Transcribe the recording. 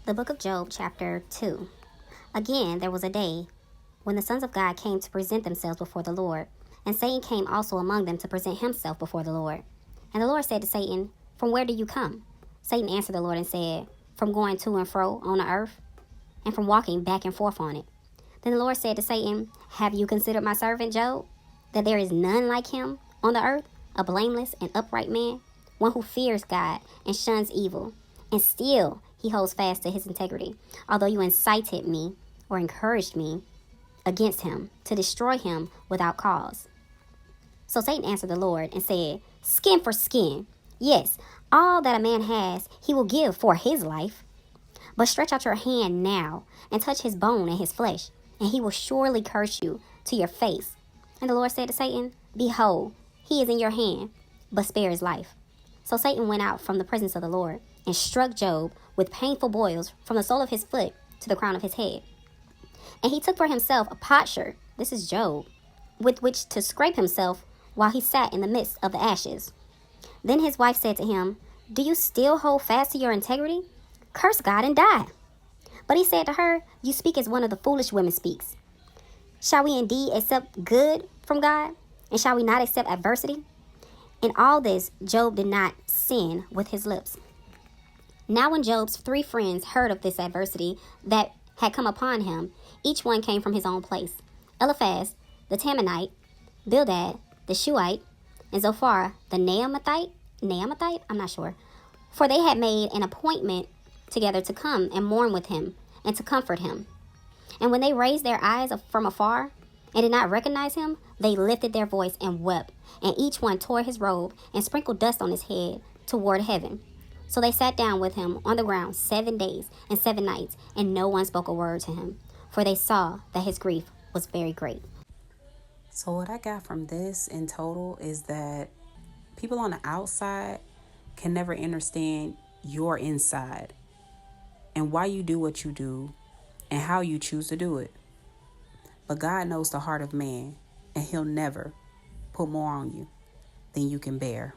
The book of Job, chapter 2. Again, there was a day when the sons of God came to present themselves before the Lord, and Satan came also among them to present himself before the Lord. And the Lord said to Satan, "From where do you come?" Satan answered the Lord and said, "From going to and fro on the earth, and from walking back and forth on it." Then the Lord said to Satan, "Have you considered my servant Job, that there is none like him on the earth, a blameless and upright man, one who fears God and shuns evil, and still he holds fast to his integrity, although you incited me or encouraged me against him to destroy him without cause?" So Satan answered the Lord and said, "Skin for skin. Yes, all that a man has he will give for his life. But stretch out your hand now and touch his bone and his flesh, and he will surely curse you to your face." And the Lord said to Satan, "Behold, he is in your hand, but spare his life." So Satan went out from the presence of the Lord and struck Job with painful boils from the sole of his foot to the crown of his head. And he took for himself a potsherd, this is Job, with which to scrape himself while he sat in the midst of the ashes. Then his wife said to him, "Do you still hold fast to your integrity? Curse God and die." But he said to her, "You speak as one of the foolish women speaks. Shall we indeed accept good from God? And shall we not accept adversity?" In all this, Job did not sin with his lips. Now when Job's 3 friends heard of this adversity that had come upon him, each one came from his own place: Eliphaz the Temanite, Bildad the Shuhite, and Zophar the Naamathite, I'm not sure. For they had made an appointment together to come and mourn with him and to comfort him. And when they raised their eyes from afar and did not recognize him, they lifted their voice and wept, and each one tore his robe and sprinkled dust on his head toward heaven. So they sat down with him on the ground 7 days and 7 nights, and no one spoke a word to him, for they saw that his grief was very great. So what I got from this in total is that people on the outside can never understand your inside and why you do what you do and how you choose to do it. But God knows the heart of man, and he'll never put more on you than you can bear.